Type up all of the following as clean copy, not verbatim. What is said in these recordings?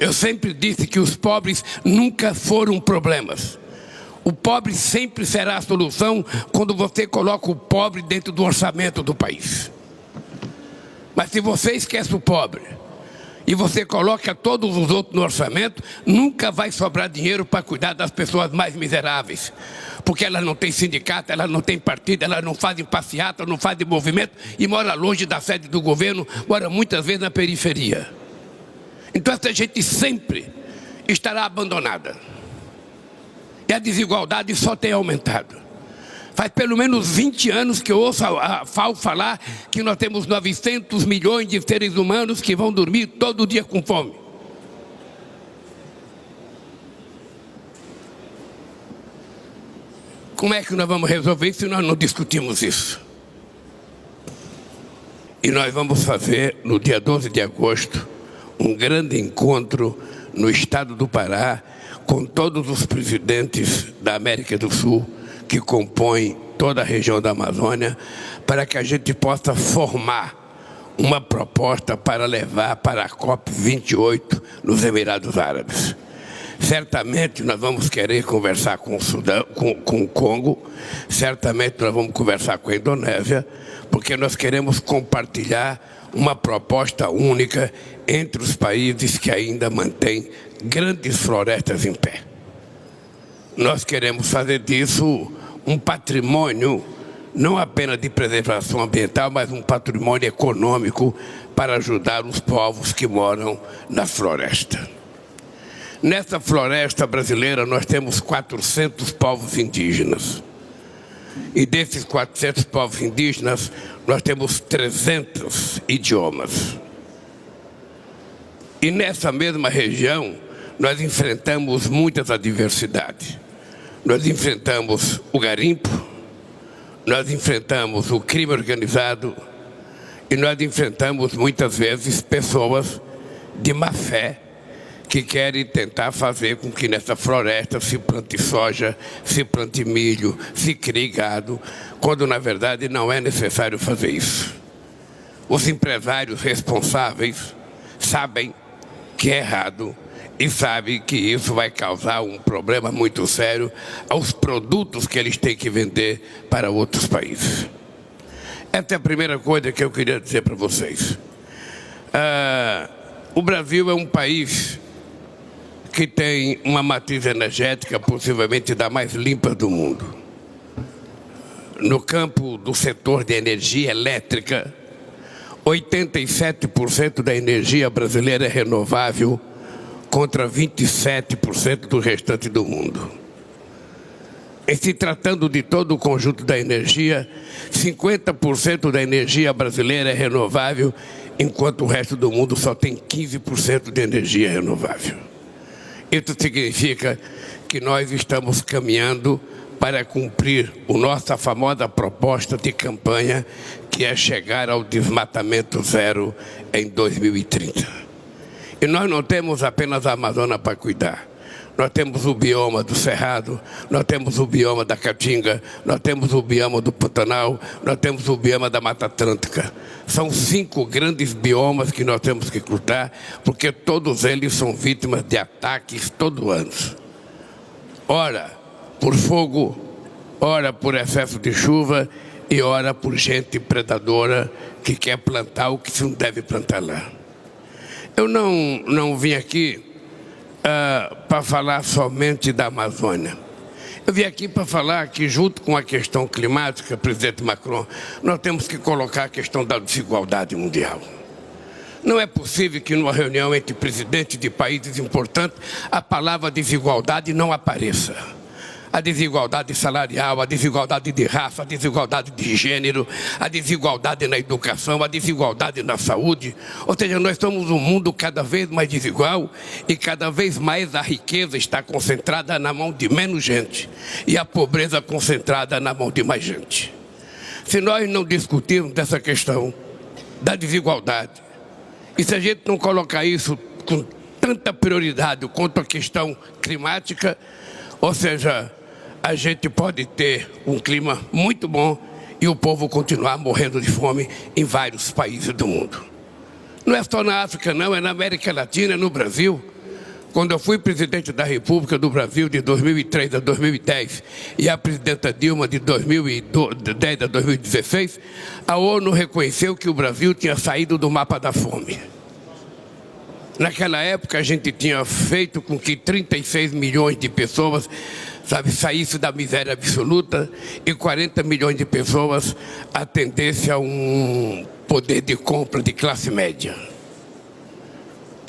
Eu sempre disse que os pobres nunca foram problemas. O pobre sempre será a solução quando você coloca o pobre dentro do orçamento do país. Mas se você esquece o pobre e você coloca todos os outros no orçamento, nunca vai sobrar dinheiro para cuidar das pessoas mais miseráveis. Porque elas não têm sindicato, elas não têm partido, elas não fazem passeata, não fazem movimento e moram longe da sede do governo, moram muitas vezes na periferia. Então essa gente sempre estará abandonada. E a desigualdade só tem aumentado. Faz pelo menos 20 anos que eu ouço a FAO falar que nós temos 900 milhões de seres humanos que vão dormir todo dia com fome. Como é que nós vamos resolver isso se nós não discutimos isso? E nós vamos fazer, no dia 12 de agosto, um grande encontro no estado do Pará, com todos os presidentes da América do Sul, que compõem toda a região da Amazônia, para que a gente possa formar uma proposta para levar para a COP28 nos Emirados Árabes. Certamente nós vamos querer conversar com o Sudão, com o Congo, certamente nós vamos conversar com a Indonésia, porque nós queremos compartilhar uma proposta única entre os países que ainda mantêm grandes florestas em pé. Nós queremos fazer disso um patrimônio, não apenas de preservação ambiental, mas um patrimônio econômico para ajudar os povos que moram na floresta. Nessa floresta brasileira nós temos 400 povos indígenas. E desses 400 povos indígenas, nós temos 300 idiomas. E nessa mesma região, nós enfrentamos muitas adversidades. Nós enfrentamos o garimpo, nós enfrentamos o crime organizado e nós enfrentamos muitas vezes pessoas de má fé que querem tentar fazer com que nessa floresta se plante soja, se plante milho, se crie gado, quando na verdade não é necessário fazer isso. Os empresários responsáveis sabem que é errado e sabem que isso vai causar um problema muito sério aos produtos que eles têm que vender para outros países. Essa é a primeira coisa que eu queria dizer para vocês. O Brasil é um país que tem uma matriz energética possivelmente da mais limpa do mundo. No campo do setor de energia elétrica, 87% da energia brasileira é renovável, contra 27% do restante do mundo. Em se tratando de todo o conjunto da energia, 50% da energia brasileira é renovável, enquanto o resto do mundo só tem 15% de energia renovável. Isso significa que nós estamos caminhando para cumprir a nossa famosa proposta de campanha, que é chegar ao desmatamento zero em 2030. E nós não temos apenas a Amazônia para cuidar. Nós temos o bioma do Cerrado, nós temos o bioma da Caatinga, nós temos o bioma do Pantanal, nós temos o bioma da Mata Atlântica. São 5 grandes biomas que nós temos que lutar, porque todos eles são vítimas de ataques todo ano. Ora por fogo, ora por excesso de chuva e ora por gente predadora que quer plantar o que se não deve plantar lá. Eu não vim aqui para falar somente da Amazônia. Eu vim aqui para falar que, junto com a questão climática, presidente Macron, nós temos que colocar a questão da desigualdade mundial. Não é possível que numa reunião entre presidentes de países importantes a palavra desigualdade não apareça. A desigualdade salarial, a desigualdade de raça, a desigualdade de gênero, a desigualdade na educação, a desigualdade na saúde. Ou seja, nós somos um mundo cada vez mais desigual e cada vez mais a riqueza está concentrada na mão de menos gente e a pobreza concentrada na mão de mais gente. Se nós não discutirmos dessa questão da desigualdade, e se a gente não colocar isso com tanta prioridade quanto a questão climática, ou seja, a gente pode ter um clima muito bom e o povo continuar morrendo de fome em vários países do mundo. Não é só na África não, é na América Latina, é no Brasil. Quando eu fui presidente da República do Brasil de 2003 a 2010 e a presidenta Dilma de 2010 a 2016, a ONU reconheceu que o Brasil tinha saído do mapa da fome. Naquela época, a gente tinha feito com que 36 milhões de pessoas, saíssem da miséria absoluta e 40 milhões de pessoas atendessem a um poder de compra de classe média.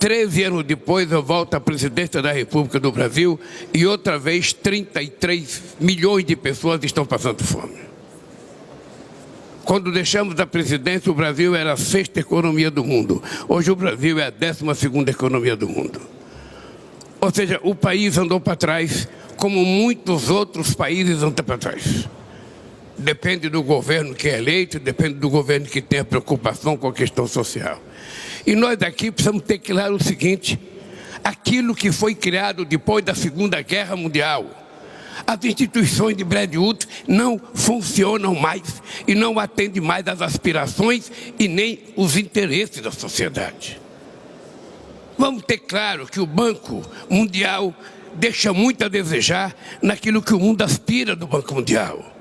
13 anos depois, eu volto à presidência da República do Brasil e outra vez 33 milhões de pessoas estão passando fome. Quando deixamos a presidência, o Brasil era a 6ª economia do mundo. Hoje o Brasil é a 12ª economia do mundo. Ou seja, o país andou para trás, como muitos outros países andam para trás. Depende do governo que é eleito, depende do governo que tem a preocupação com a questão social. E nós aqui precisamos ter claro o seguinte: aquilo que foi criado depois da Segunda Guerra Mundial, as instituições de Bretton Woods não funcionam mais e não atendem mais às aspirações e nem os interesses da sociedade. Vamos ter claro que o Banco Mundial deixa muito a desejar naquilo que o mundo aspira do Banco Mundial.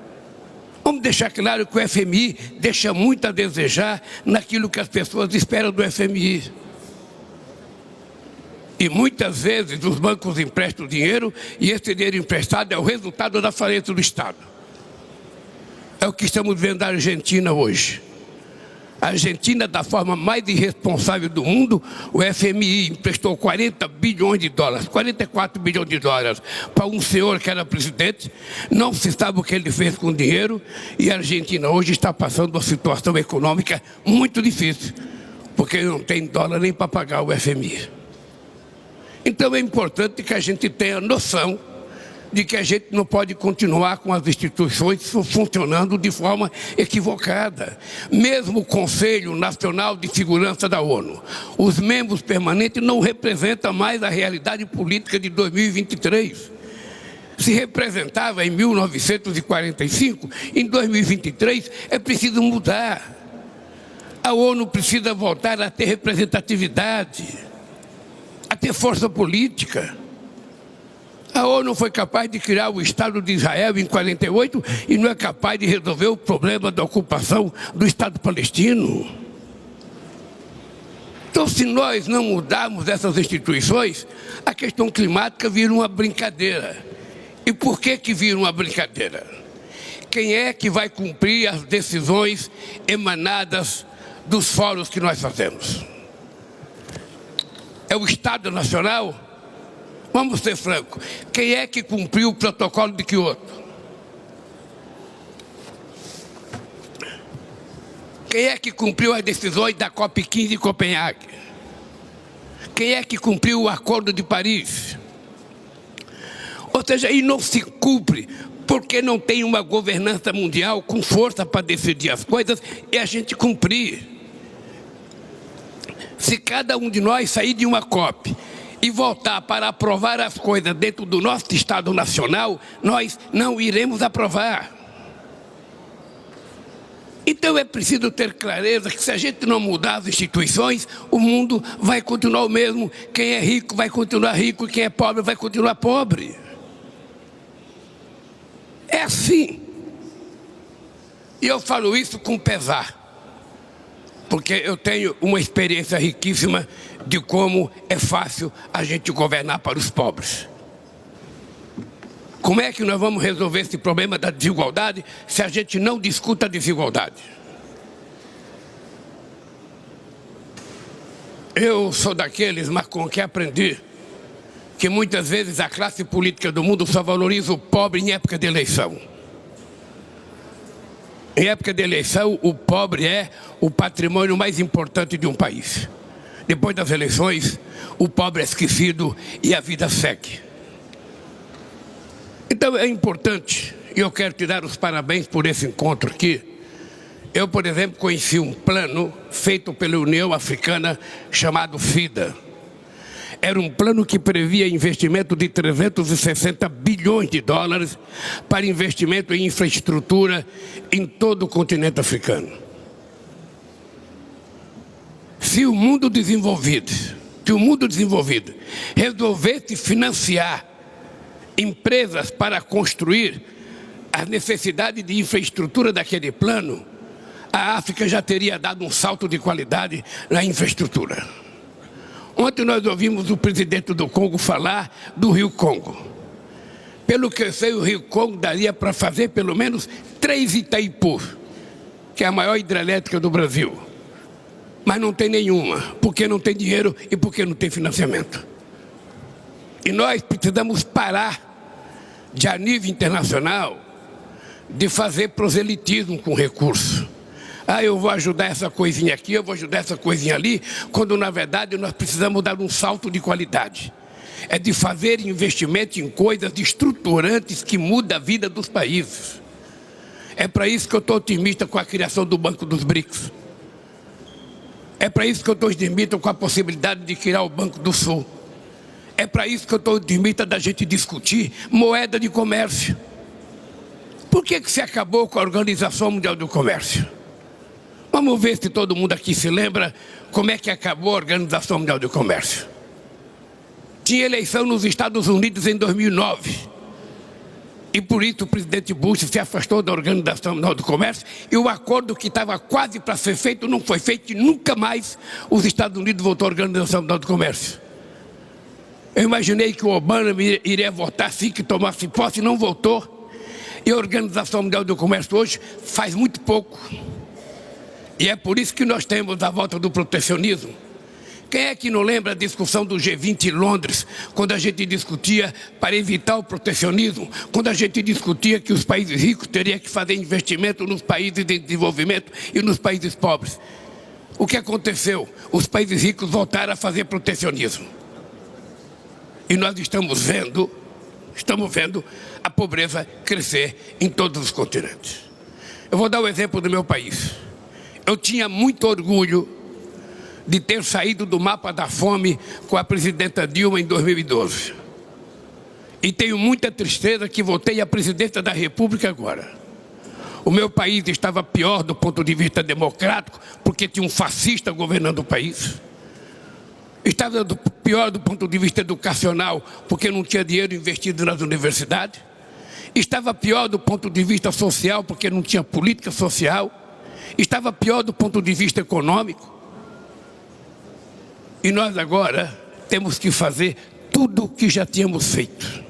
Vamos deixar claro que o FMI deixa muito a desejar naquilo que as pessoas esperam do FMI. E muitas vezes os bancos emprestam dinheiro e esse dinheiro emprestado é o resultado da falência do Estado. É o que estamos vendo na Argentina hoje. A Argentina, da forma mais irresponsável do mundo, o FMI emprestou 40 bilhões de dólares, 44 bilhões de dólares para um senhor que era presidente. Não se sabe o que ele fez com o dinheiro e a Argentina hoje está passando uma situação econômica muito difícil, porque não tem dólar nem para pagar o FMI. Então é importante que a gente tenha noção de que a gente não pode continuar com as instituições funcionando de forma equivocada. Mesmo o Conselho Nacional de Segurança da ONU, os membros permanentes não representam mais a realidade política de 2023. Se representava em 1945, em 2023 é preciso mudar. A ONU precisa voltar a ter representatividade, a ter força política. A ONU foi capaz de criar o Estado de Israel em 48 e não é capaz de resolver o problema da ocupação do Estado palestino. Então, se nós não mudarmos essas instituições, a questão climática vira uma brincadeira. E por que vira uma brincadeira? Quem é que vai cumprir as decisões emanadas dos fóruns que nós fazemos? É o Estado Nacional? Vamos ser francos, quem é que cumpriu o protocolo de Kyoto? Quem é que cumpriu as decisões da COP15 em Copenhague? Quem é que cumpriu o Acordo de Paris? Ou seja, e não se cumpre porque não tem uma governança mundial com força para decidir as coisas e a gente cumprir. Se cada um de nós sair de uma COP e voltar para aprovar as coisas dentro do nosso Estado Nacional, nós não iremos aprovar. Então é preciso ter clareza que se a gente não mudar as instituições, o mundo vai continuar o mesmo. Quem é rico vai continuar rico, quem é pobre vai continuar pobre. É assim. E eu falo isso com pesar, porque eu tenho uma experiência riquíssima de como é fácil a gente governar para os pobres. Como é que nós vamos resolver esse problema da desigualdade se a gente não discuta a desigualdade? Eu sou daqueles, mas com que aprendi que muitas vezes a classe política do mundo só valoriza o pobre em época de eleição. Em época de eleição, o pobre é o patrimônio mais importante de um país. Depois das eleições, o pobre é esquecido e a vida segue. Então é importante, e eu quero te dar os parabéns por esse encontro aqui. Eu, por exemplo, conheci um plano feito pela União Africana chamado FIDA. Era um plano que previa investimento de 360 bilhões de dólares para investimento em infraestrutura em todo o continente africano. Se o mundo desenvolvido que o mundo desenvolvido resolvesse financiar empresas para construir as necessidades de infraestrutura daquele plano, a África já teria dado um salto de qualidade na infraestrutura. Ontem nós ouvimos o presidente do Congo falar do Rio Congo. Pelo que eu sei, o Rio Congo daria para fazer pelo menos 3 Itaipu, que é a maior hidrelétrica do Brasil. Mas não tem nenhuma, porque não tem dinheiro e porque não tem financiamento. E nós precisamos parar, de a nível internacional, de fazer proselitismo com recurso. Ah, eu vou ajudar essa coisinha aqui, eu vou ajudar essa coisinha ali, quando na verdade nós precisamos dar um salto de qualidade. É de fazer investimento em coisas estruturantes que mudam a vida dos países. É para isso que eu estou otimista com a criação do Banco dos BRICS. É para isso que eu estou otimista com a possibilidade de criar o Banco do Sul. É para isso que eu estou otimista da gente discutir moeda de comércio. Por que se acabou com a Organização Mundial do Comércio? Vamos ver se todo mundo aqui se lembra como é que acabou a Organização Mundial do Comércio. Tinha eleição nos Estados Unidos em 2009. E por isso o presidente Bush se afastou da Organização Mundial do Comércio e o acordo que estava quase para ser feito não foi feito e nunca mais os Estados Unidos voltou à Organização Mundial do Comércio. Eu imaginei que o Obama iria votar assim que tomasse posse e não votou. E a Organização Mundial do Comércio hoje faz muito pouco. E é por isso que nós temos a volta do protecionismo. Quem é que não lembra a discussão do G20 em Londres, quando a gente discutia para evitar o protecionismo, quando a gente discutia que os países ricos teriam que fazer investimento nos países de desenvolvimento e nos países pobres? O que aconteceu? Os países ricos voltaram a fazer protecionismo. E nós estamos vendo a pobreza crescer em todos os continentes. Eu vou dar o exemplo do meu país. Eu tinha muito orgulho de ter saído do mapa da fome com a presidenta Dilma em 2012. E tenho muita tristeza que voltei à presidência da República agora. O meu país estava pior do ponto de vista democrático, porque tinha um fascista governando o país. Estava pior do ponto de vista educacional, porque não tinha dinheiro investido nas universidades. Estava pior do ponto de vista social, porque não tinha política social. Estava pior do ponto de vista econômico. E nós agora temos que fazer tudo o que já tínhamos feito.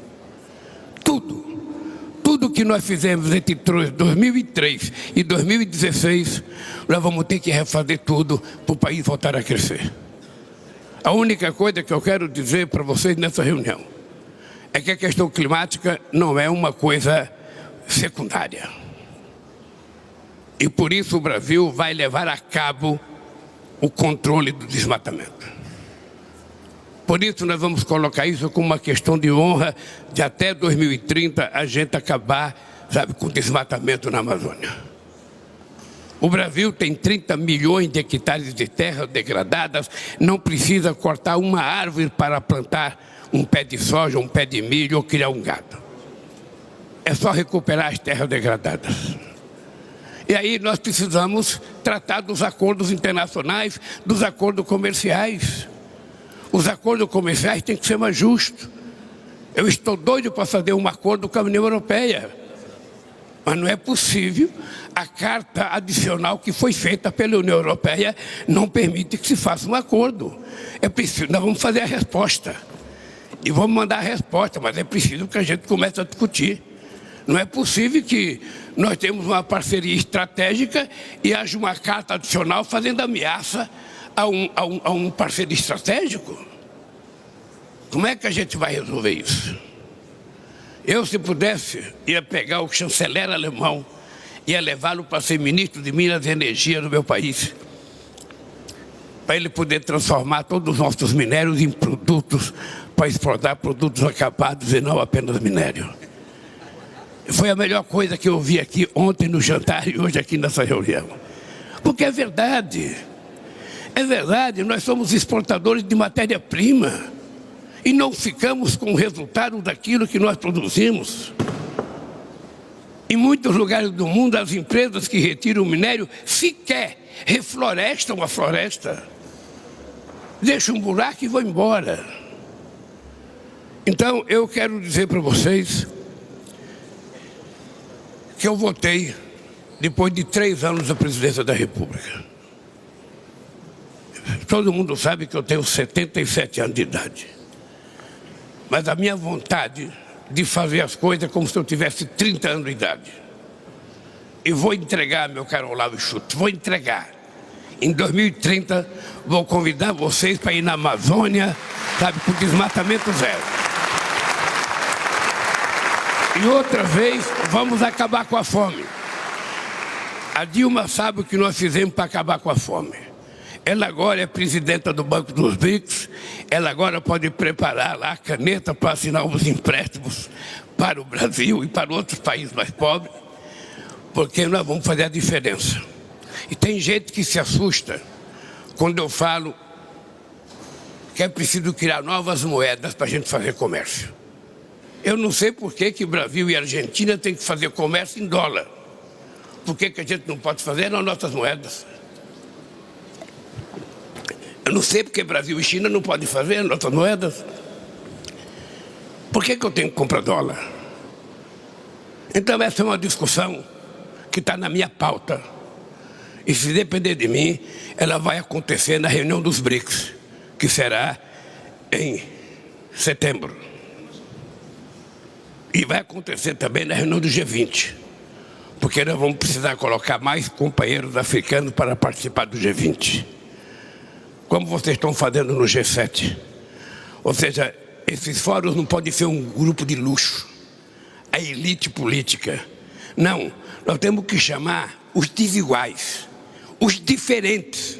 Tudo que nós fizemos entre 2003 e 2016, nós vamos ter que refazer tudo para o país voltar a crescer. A única coisa que eu quero dizer para vocês nessa reunião é que a questão climática não é uma coisa secundária. E por isso o Brasil vai levar a cabo o controle do desmatamento. Por isso nós vamos colocar isso como uma questão de honra de até 2030 a gente acabar, com o desmatamento na Amazônia. O Brasil tem 30 milhões de hectares de terras degradadas, não precisa cortar uma árvore para plantar um pé de soja, um pé de milho ou criar um gado. É só recuperar as terras degradadas. E aí nós precisamos tratar dos acordos internacionais, dos acordos comerciais. Os acordos comerciais têm que ser mais justos. Eu estou doido para fazer um acordo com a União Europeia. Mas não é possível, a carta adicional que foi feita pela União Europeia não permite que se faça um acordo. É preciso, nós vamos fazer a resposta. E vamos mandar a resposta, mas é preciso que a gente comece a discutir. Não é possível que nós temos uma parceria estratégica e haja uma carta adicional fazendo ameaça a um parceiro estratégico. Como é que a gente vai resolver isso? Eu, se pudesse, ia pegar o chanceler alemão, ia levá-lo para ser ministro de Minas e Energia no meu país, para ele poder transformar todos os nossos minérios em produtos, para exportar produtos acabados e não apenas minério. Foi a melhor coisa que eu ouvi aqui ontem no jantar e hoje aqui nessa reunião. Porque é verdade, nós somos exportadores de matéria-prima e não ficamos com o resultado daquilo que nós produzimos. Em muitos lugares do mundo, as empresas que retiram o minério sequer reflorestam a floresta. deixo um buraco e vou embora. Então, eu quero dizer para vocês que eu votei depois de 3 anos da presidência da República. Todo mundo sabe que eu tenho 77 anos de idade. Mas a minha vontade de fazer as coisas é como se eu tivesse 30 anos de idade. E vou entregar, meu caro Olavo Schultz, vou entregar. Em 2030, vou convidar vocês para ir na Amazônia, sabe, com desmatamento zero. E outra vez, vamos acabar com a fome. A Dilma sabe o que nós fizemos para acabar com a fome. Ela agora é presidenta do Banco dos BRICS, ela agora pode preparar lá a caneta para assinar os empréstimos para o Brasil e para outros países mais pobres, porque nós vamos fazer a diferença. E tem gente que se assusta quando eu falo que é preciso criar novas moedas para a gente fazer comércio. Eu não sei por que Brasil e Argentina têm que fazer comércio em dólar. Por que a gente não pode fazer nas nossas moedas? Eu não sei porque Brasil e China não podem fazer as nossas moedas. Por que eu tenho que comprar dólar? Então essa é uma discussão que está na minha pauta. E se depender de mim, ela vai acontecer na reunião dos BRICS, que será em setembro. E vai acontecer também na reunião do G20, porque nós vamos precisar colocar mais companheiros africanos para participar do G20, como vocês estão fazendo no G7. Ou seja, esses fóruns não podem ser um grupo de luxo, a elite política. Não, nós temos que chamar os desiguais, os diferentes,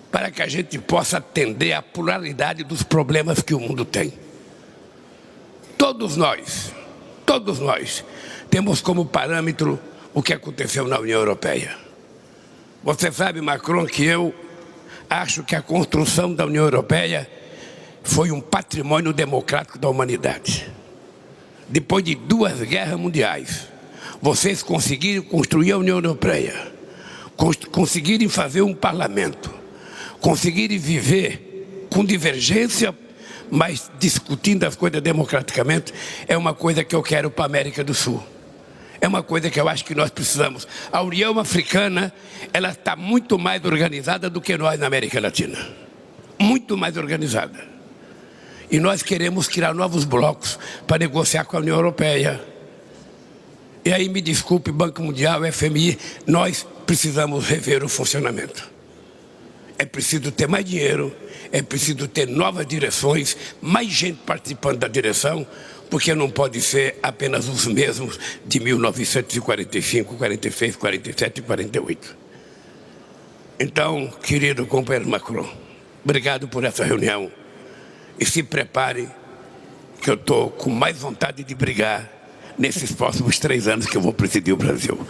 para que a gente possa atender à pluralidade dos problemas que o mundo tem. Todos nós temos como parâmetro o que aconteceu na União Europeia. Você sabe, Macron, que eu acho que a construção da União Europeia foi um patrimônio democrático da humanidade. Depois de 2 guerras mundiais, vocês conseguiram construir a União Europeia, conseguirem fazer um parlamento, conseguirem viver com divergência, mas discutindo as coisas democraticamente, é uma coisa que eu quero para a América do Sul. É uma coisa que eu acho que nós precisamos. A União Africana, ela está muito mais organizada do que nós na América Latina. Muito mais organizada. E nós queremos criar novos blocos para negociar com a União Europeia. E aí, me desculpe, Banco Mundial, FMI, nós precisamos rever o funcionamento. É preciso ter mais dinheiro, é preciso ter novas direções, mais gente participando da direção, porque não pode ser apenas os mesmos de 1945, 46, 47 e 48. Então, querido companheiro Macron, obrigado por essa reunião. E se prepare, que eu estou com mais vontade de brigar nesses próximos 3 anos que eu vou presidir o Brasil.